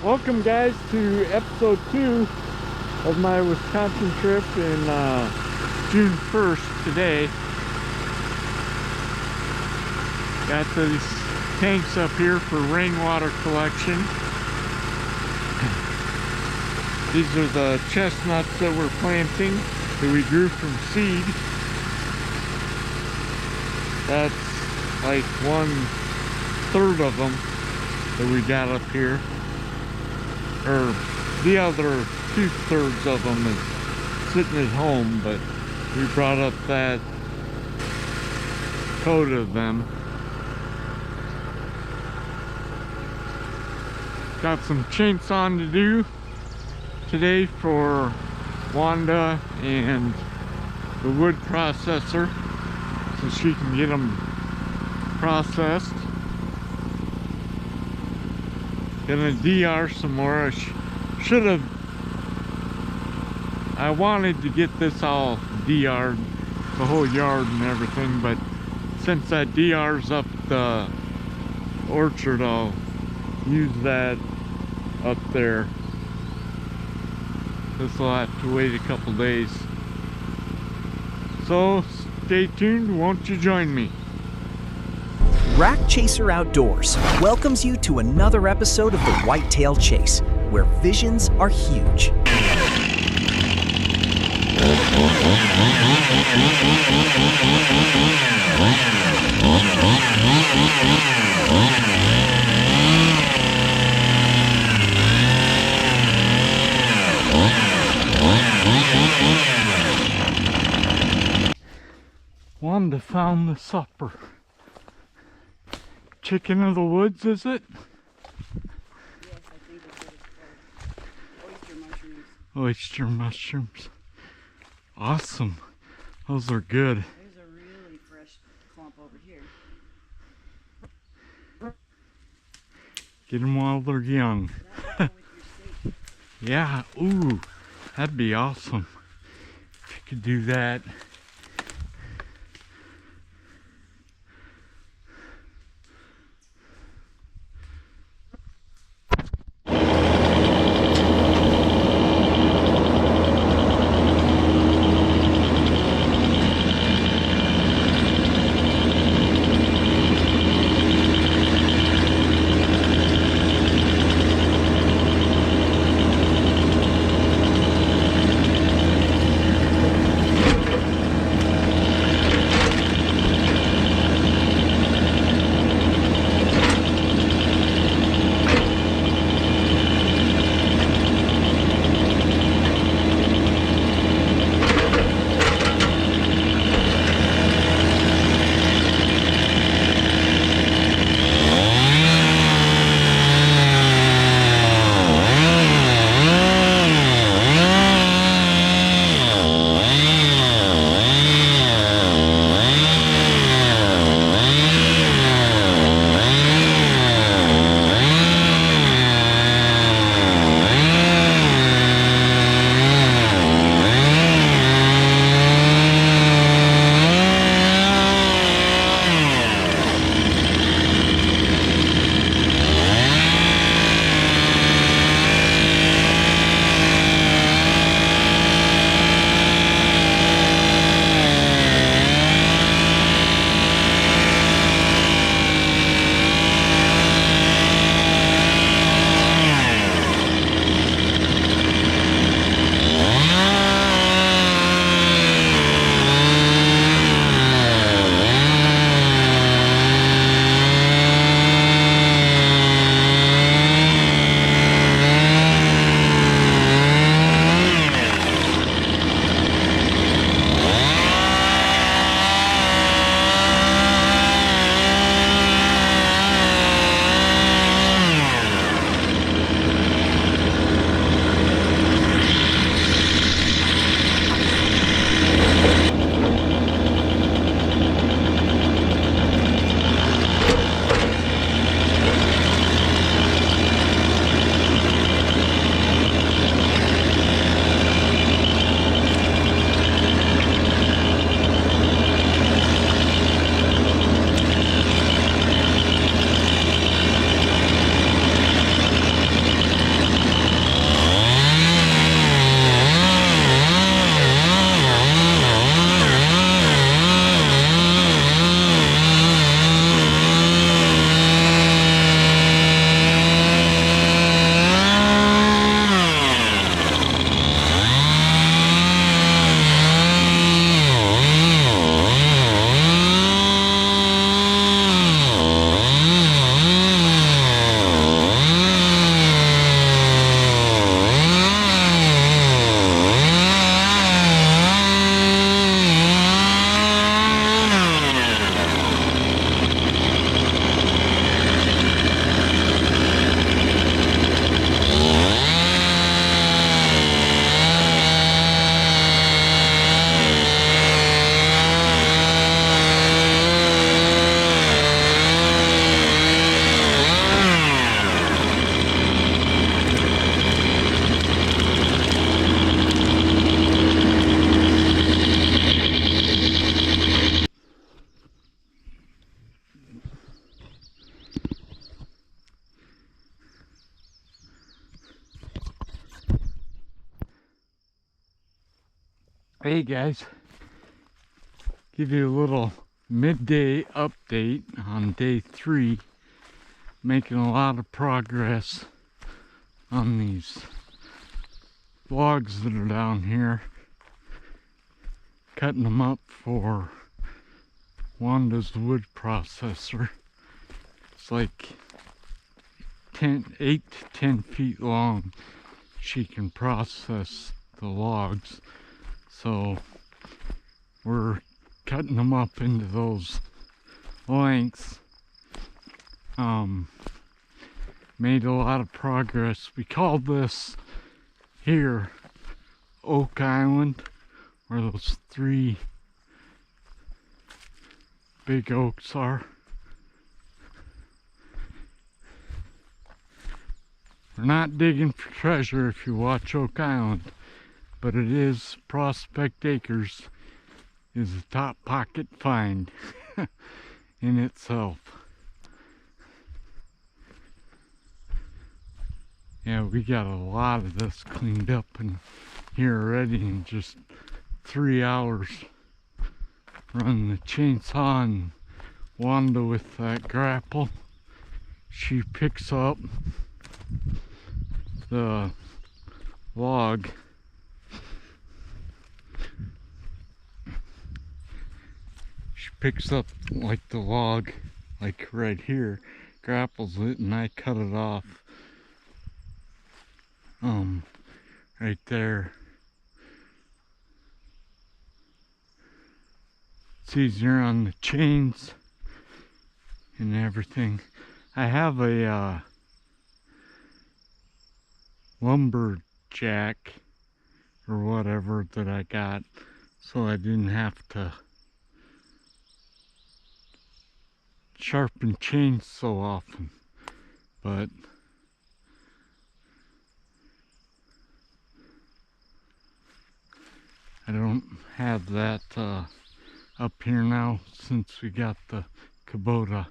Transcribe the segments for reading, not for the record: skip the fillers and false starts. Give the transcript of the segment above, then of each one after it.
Welcome guys to episode 2 of my Wisconsin trip in June 1st today. Got these tanks up here for rainwater collection. These are the chestnuts that we're planting that we grew from seed. That's like 1/3 of them that we got up here. Or the other 2/3 of them is sitting at home, but we brought up that coat of them. Got some chainsawing to do today for Wanda and the wood processor so she can get them processed. Gonna DR some more. I wanted to get this all DR'd, the whole yard and everything, but since that DR's up the orchard, I'll use that up there. This will have to wait a couple days. So stay tuned, won't you join me? Rack Chaser Outdoors welcomes you to another episode of the Whitetail Chase, where visions are huge. Wanda found the supper. Chicken of the woods, is it? Yes, I think it's what it's called. Oyster mushrooms. Oyster mushrooms. Awesome. Those are good. There's a really fresh clump over here. Get them while they're young. With your steak. Yeah, ooh, that'd be awesome if you could do that. Hey guys, give you a little midday update on day 3. Making a lot of progress on these logs that are down here. Cutting them up for Wanda's wood processor. It's like 8 to 10 feet long. She can process the logs. So we're cutting them up into those lengths. Made a lot of progress. We called this here Oak Island, where those 3 big oaks are. We're not digging for treasure if you watch Oak Island, but it is Prospect Acres is a top pocket find in itself. Yeah, we got a lot of this cleaned up in here already in just 3 hours. Run the chainsaw and Wanda with that grapple. She picks up the log. She picks up like the log, like right here, grapples it, and I cut it off. Right there. It's easier on the chains and everything. I have a lumberjack or whatever that I got, so I didn't have to sharpen chains so often. But I don't have that up here now since we got the Kubota.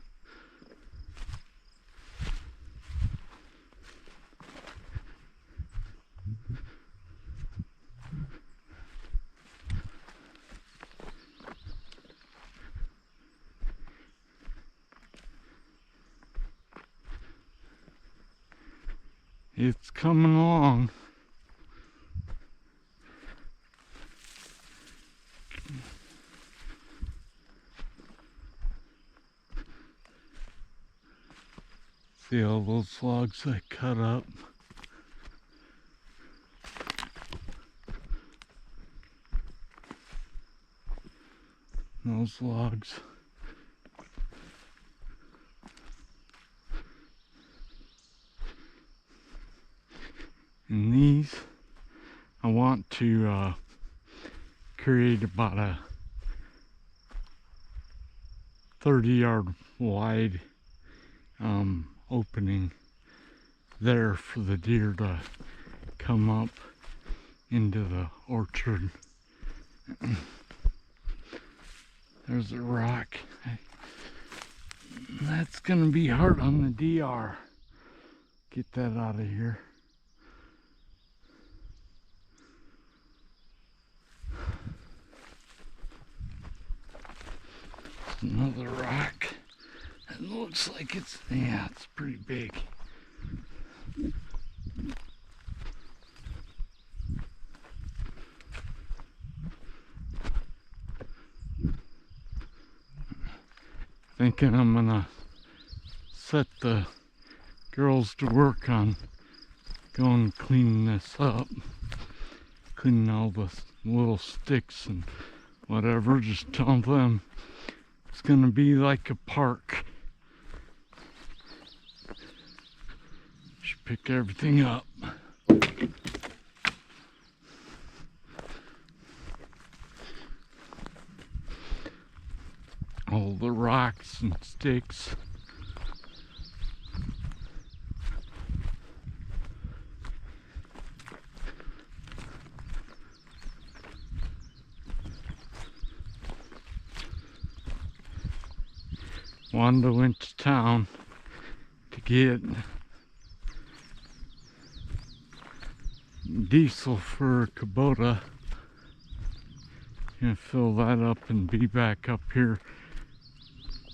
It's coming along. See all those logs I cut up? Those logs. And these, I want to create about a 30-yard wide opening there for the deer to come up into the orchard. There's a rock. That's gonna be hard on the DR. Get that out of here. Another rock. It looks like it's, yeah, it's pretty big. Thinking I'm gonna set the girls to work on going cleaning this up. Cleaning all the little sticks and whatever. Just tell them it's gonna be like a park. Should pick everything up. All the rocks and sticks. Wanda went to town to get diesel for Kubota, Gonna fill that up and be back up here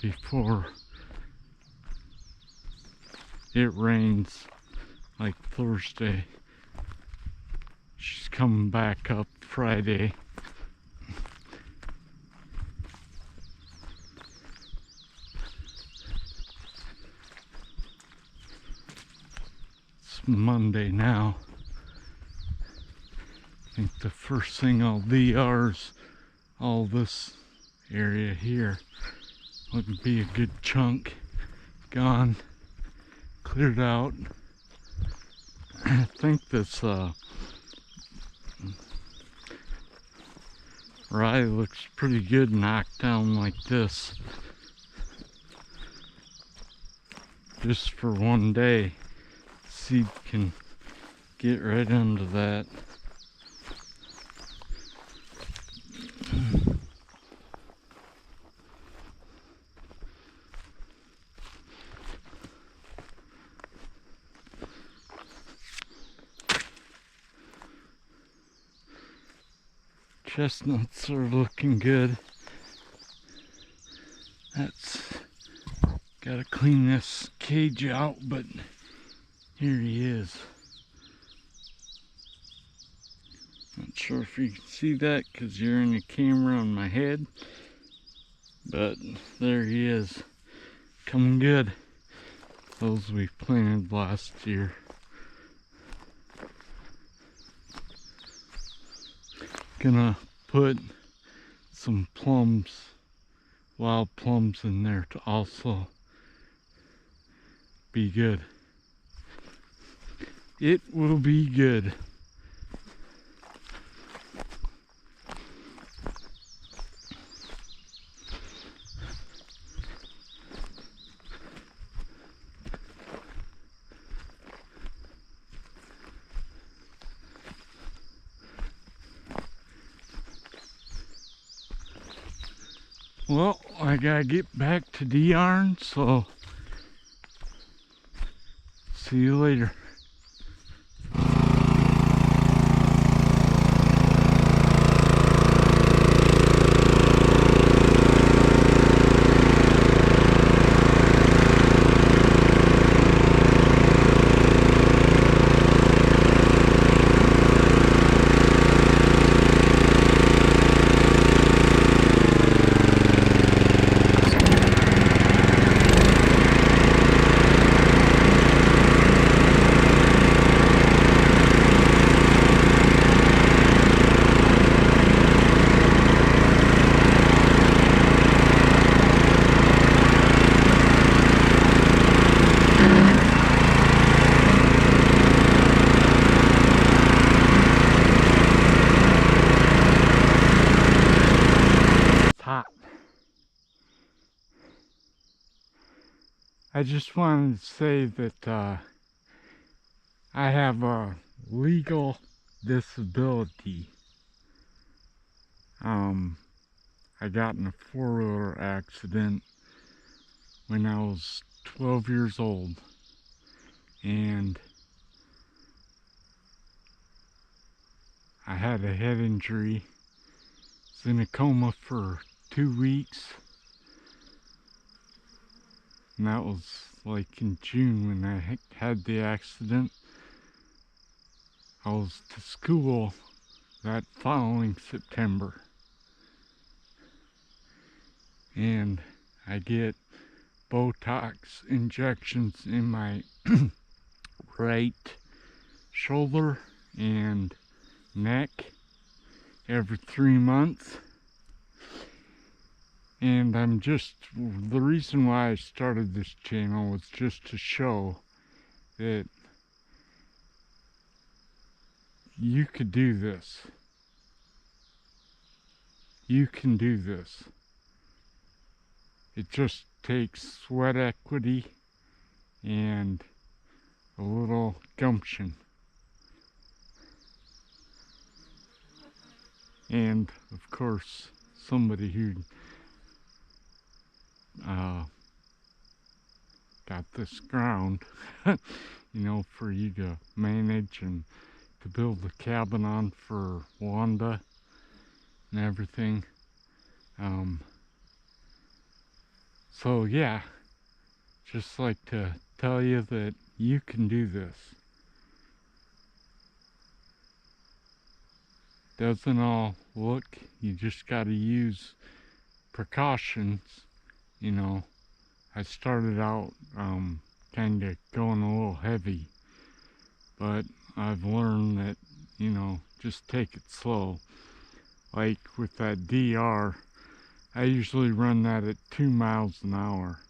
before it rains, like Thursday. She's coming back up Friday. It's Monday now. I think the first thing I'll DR is all this area here. Would be a good chunk gone, cleared out. I think this rye looks pretty good knocked down like this. Just for one day, seed can get right into that. Chestnuts are looking good. That's gotta clean this cage out, but here he is. Not sure if you can see that because you're in the camera on my head, but there he is, coming good. Those we planted last year. Gonna put some plums, wild plums in there to also be good. It will be good. Well, I gotta get back to DRing, so see you later. I just wanted to say that I have a legal disability. I got in a four-wheeler accident when I was 12 years old, and I had a head injury. I was in a coma for 2 weeks. And that was like in June when I had the accident. I was to school that following September. And I get Botox injections in my right shoulder and neck every 3 months. And the reason why I started this channel was just to show that you could do this. You can do this. It just takes sweat equity and a little gumption. And of course, somebody who got this ground, you know, for you to manage and to build a cabin on for Wanda. and everything. So yeah, just like to tell you that you can do this. Doesn't all look, you just got to use precautions. You know, I started out kind of going a little heavy, but I've learned that, you know, just take it slow. Like with that DR, I usually run that at 2 miles an hour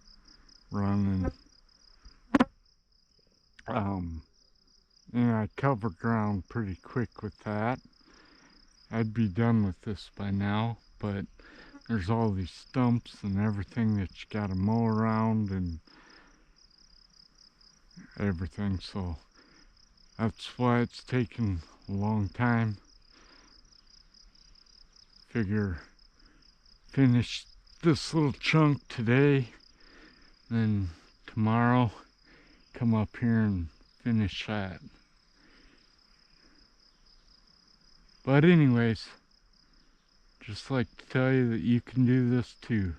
running. And I cover ground pretty quick with that. I'd be done with this by now, but there's all these stumps and everything that you gotta mow around and everything, so that's why it's taken a long time. Figure finish this little chunk today, then tomorrow come up here and finish that. But anyways, just like to tell you that you can do this too.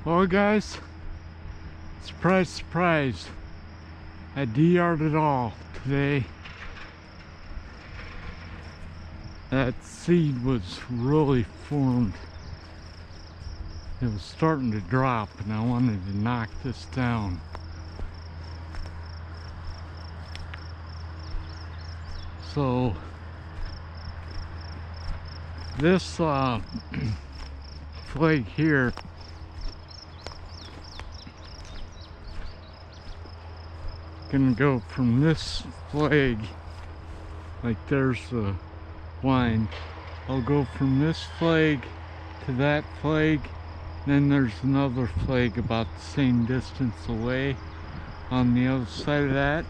Well guys, surprise, surprise, I DR'd it all today. That seed was really formed. It was starting to drop and I wanted to knock this down. So this flag here, gonna go from this flag, like there's the line, I'll go from this flag to that flag, then there's another flag about the same distance away on the other side of that,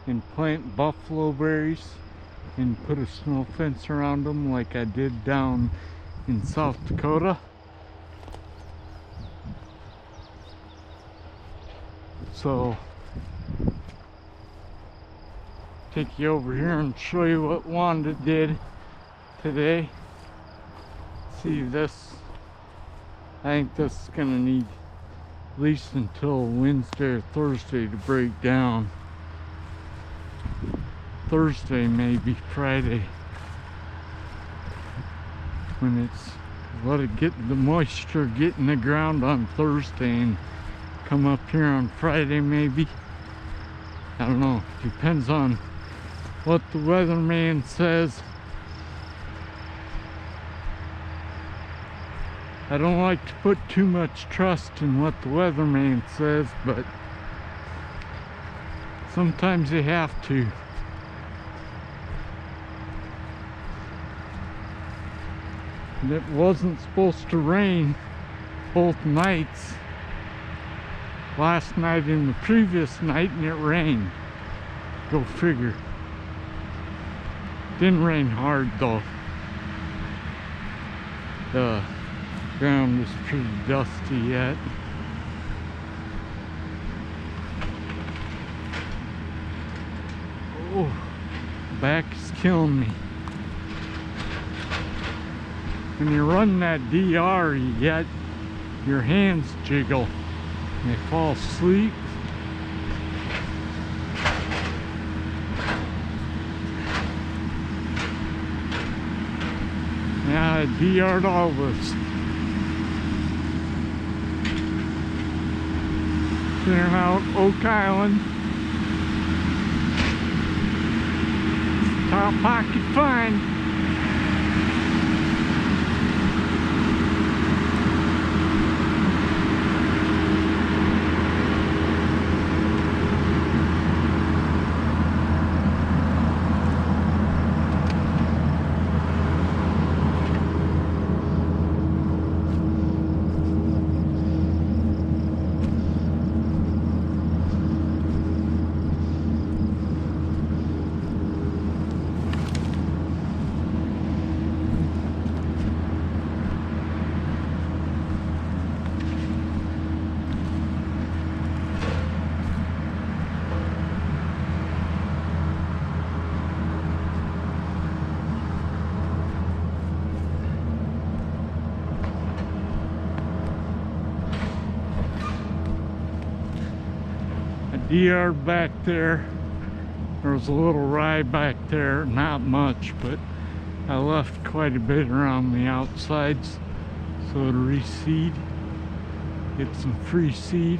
and plant buffalo berries and put a snow fence around them like I did down in South Dakota. So take you over here and show you what Wanda did today. See this, I think this is gonna need at least until Wednesday or Thursday to break down. Thursday, maybe Friday, when it's, let it get the moisture get in the ground on Thursday and come up here on Friday maybe. I don't know, depends on what the weatherman says. I don't like to put too much trust in what the weatherman says, but sometimes you have to. And it wasn't supposed to rain both nights. Last night and the previous night, and it rained. Go figure. Didn't rain hard though. The ground is pretty dusty yet. Oh, back is killing me. When you run that DR, you get your hands jiggle and they fall asleep. I DR'd all this. Clearing out Oak Island. Top pocket find. DR'd back there. There was a little rye back there, not much, but I left quite a bit around the outsides so to reseed, get some free seed.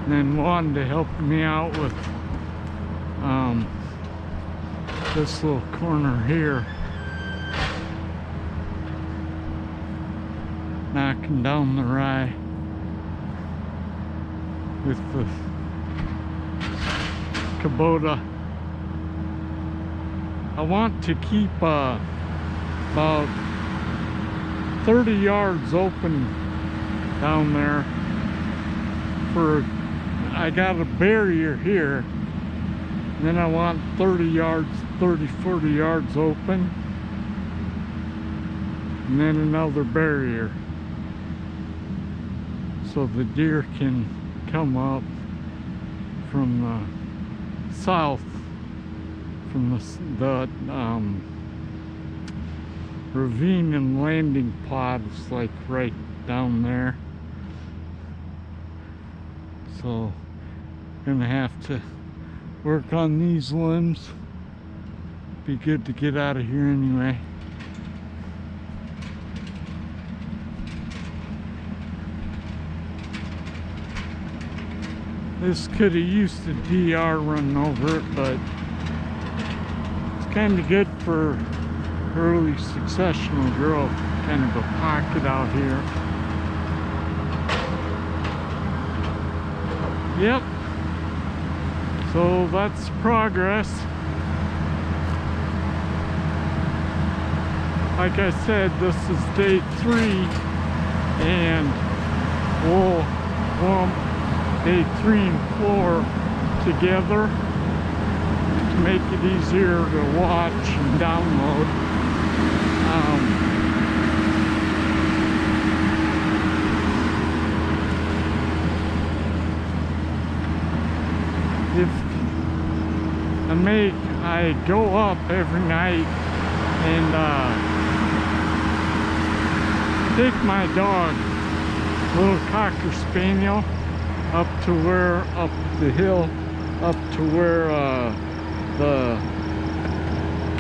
And then Wanda helped me out with this little corner here, knocking down the rye with the Kubota. I want to keep about 30 yards open down there for, I got a barrier here, and then I want 40 yards open, and then another barrier, so the deer can come up from the south, from the ravine and landing pod is like right down there. So gonna have to work on these limbs. Be good to get out of here anyway. This could have used a DR running over it, but it's kind of good for early successional growth. Kind of a pocket out here. Yep. So that's progress. Like I said, this is day 3, and we'll lump day 3 and 4 together to make it easier to watch and download. If I go up every night and take my dog, little Cocker Spaniel, up the hill, up to where the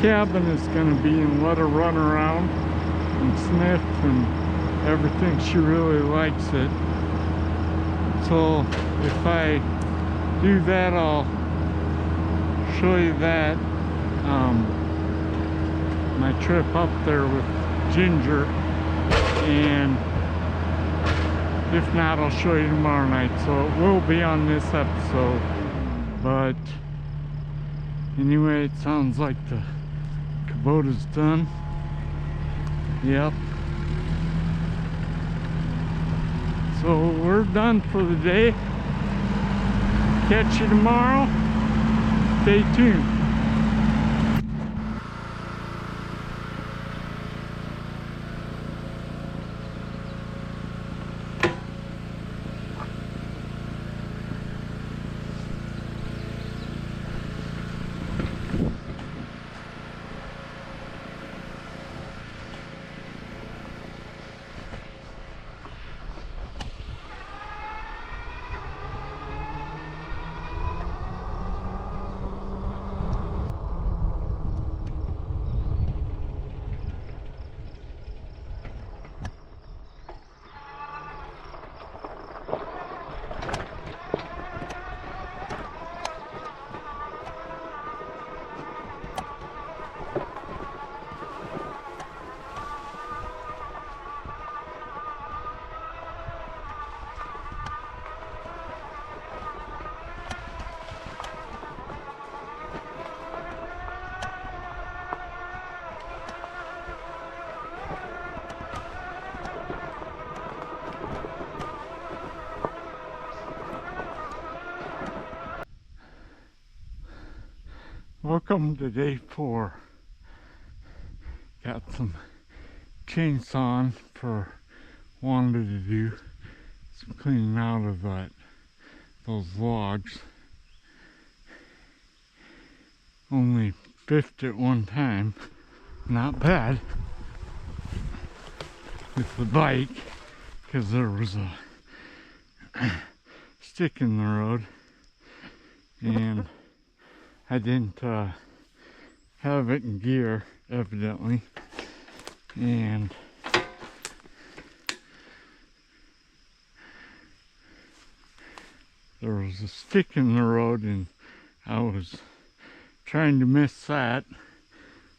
cabin is going to be, and let her run around and sniff and everything. She really likes it. So if I do that, I'll show you that, my trip up there with Ginger, and if not, I'll show you tomorrow night. So it will be on this episode, but anyway, it sounds like the Kubota's done. Yep. So we're done for the day. Catch you tomorrow. Stay tuned. Welcome to day 4. Got some chainsaw on for wanted to do some cleaning out of those logs. Only biffed it one time. Not bad with the bike because there was a stick in the road and I didn't have it in gear evidently, and there was a stick in the road and I was trying to miss that.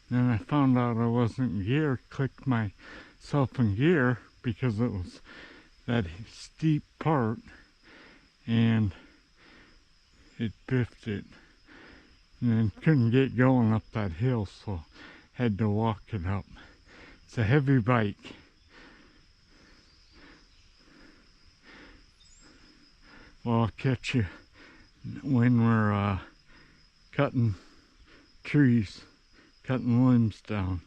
Then I found out I wasn't in gear, clicked myself in gear because it was that steep part and it biffed it. And then couldn't get going up that hill, so had to walk it up. It's a heavy bike. Well, I'll catch you when we're cutting trees, cutting limbs down.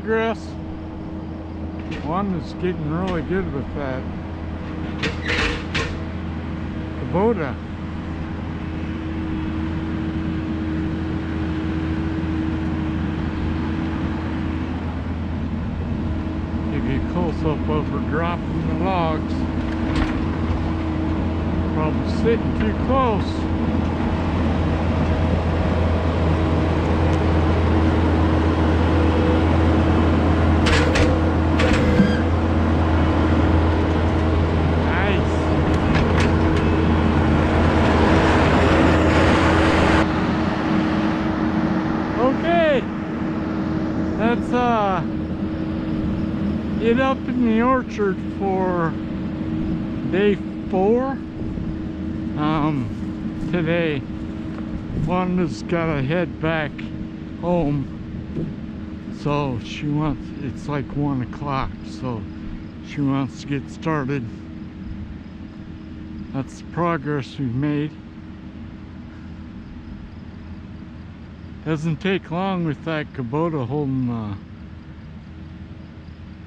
progress. One is getting really good with that Kubota. Give you a close-up of her dropping the logs. Probably sitting too close. That's it up in the orchard for day 4 today. Wanda's gotta head back home, so she wants, it's like 1 o'clock, so she wants to get started. That's the progress we've made. Doesn't take long with that Kubota holding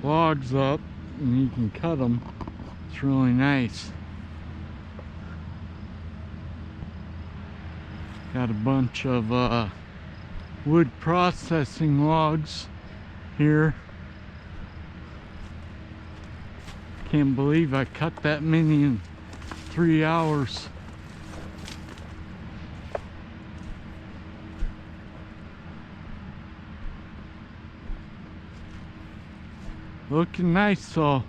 logs up, and you can cut them. It's really nice. Got a bunch of wood processing logs here. Can't believe I cut that many in 3 hours. Looking nice though.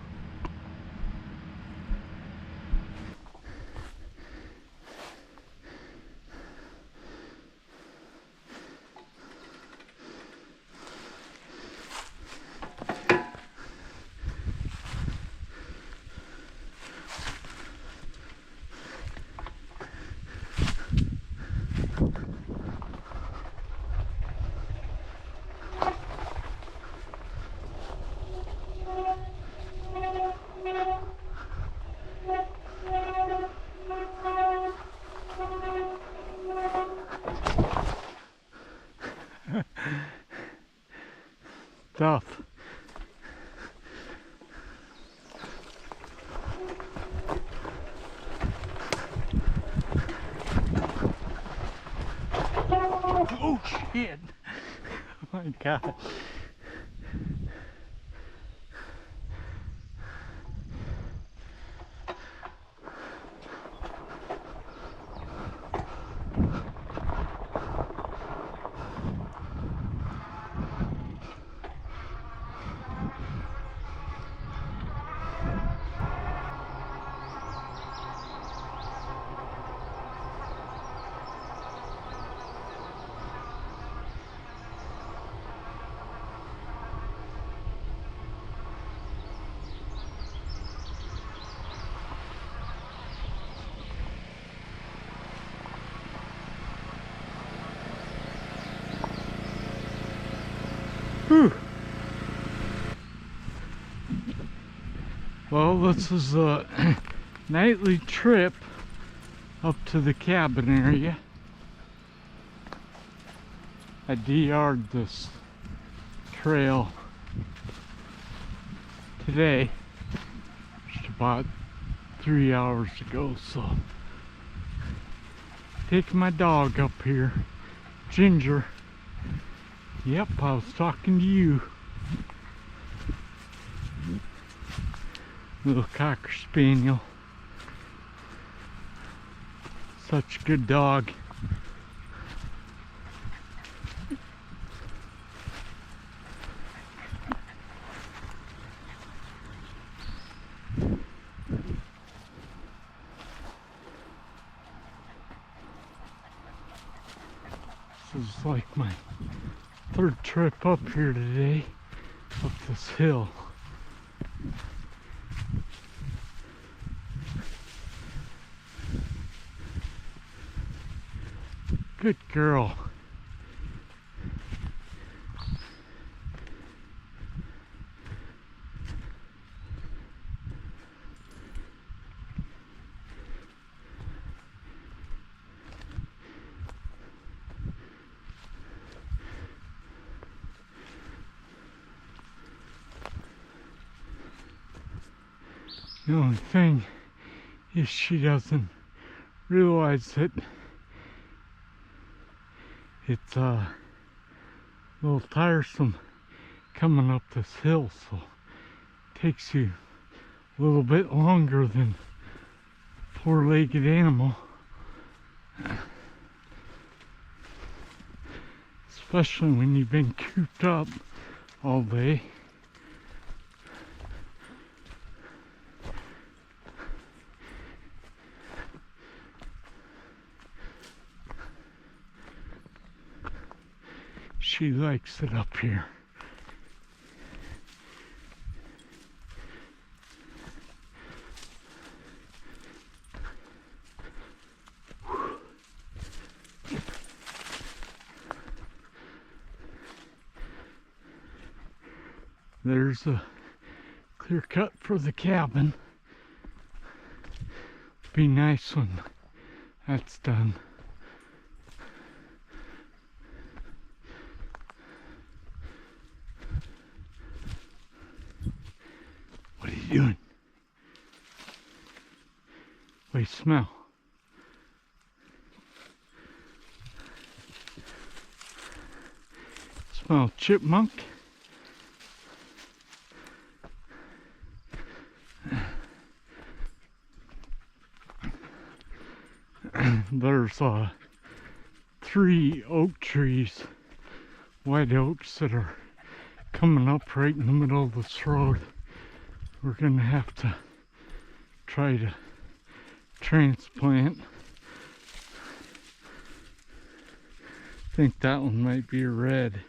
Tough. Oh shit! Oh my god. Whew. Well, this is a nightly trip up to the cabin area. I DR'd this trail today, just about 3 hours ago, so taking my dog up here, Ginger. Yep, I was talking to you. Little Cocker Spaniel. Such a good dog. This is like my 3rd trip up here today, up this hill. Good girl. The only thing is she doesn't realize that it's a little tiresome coming up this hill, so it takes you a little bit longer than a four-legged animal. Especially when you've been cooped up all day. She likes it up here. There's a clear cut for the cabin. Be nice when that's done. What are you doing? What do you smell? Smell chipmunk? There's 3 oak trees, white oaks, that are coming up right in the middle of this road. We're gonna have to try to transplant. I think that one might be red.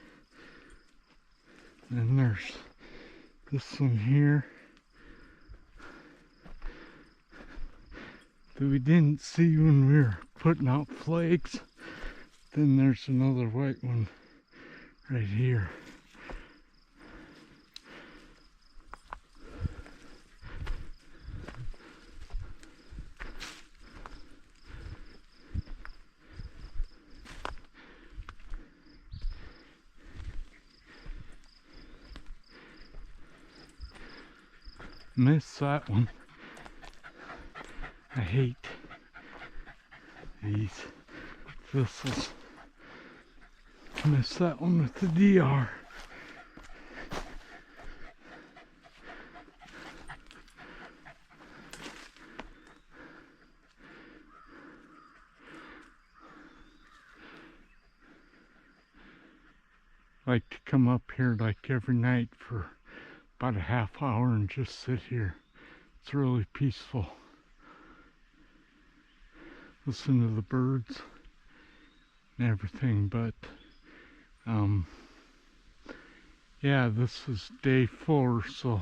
And there's this one here that we didn't see when we were putting out flags. Then there's another white one right here. Missed that one. I hate these thistles. Missed that one with the DR. Like to come up here like every night for about a half hour and just sit here. It's really peaceful. Listen to the birds and everything, but yeah, this is day 4, so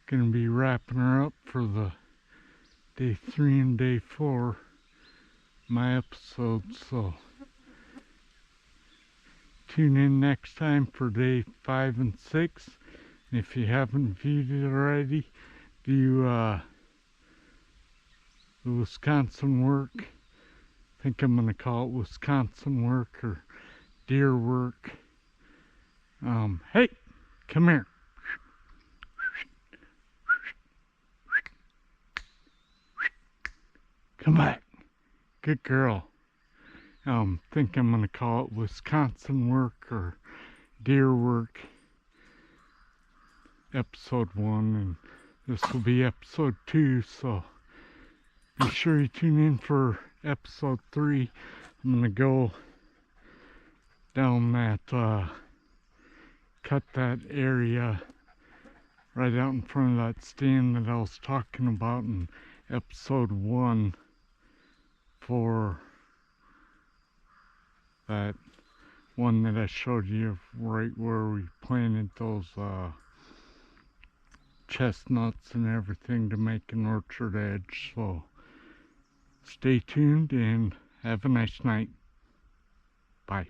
gonna be wrapping her up for the day 3 and day 4 my episodes, so tune in next time for day 5 and 6. And if you haven't viewed it already, do the Wisconsin work. I think I'm gonna call it Wisconsin work or deer work. Hey, come here. Come back. Good girl. Think I'm gonna call it Wisconsin work or deer work. Episode 1, and this will be episode 2, so be sure you tune in for episode 3. I'm gonna go down that cut that area right out in front of that stand that I was talking about in episode 1 for that one that I showed you right where we planted those chestnuts and everything to make an orchard edge. So stay tuned and have a nice night. Bye.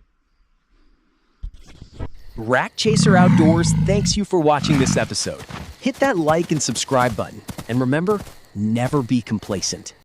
Rack Chaser Outdoors thanks you for watching this episode. Hit that like and subscribe button. And remember, never be complacent.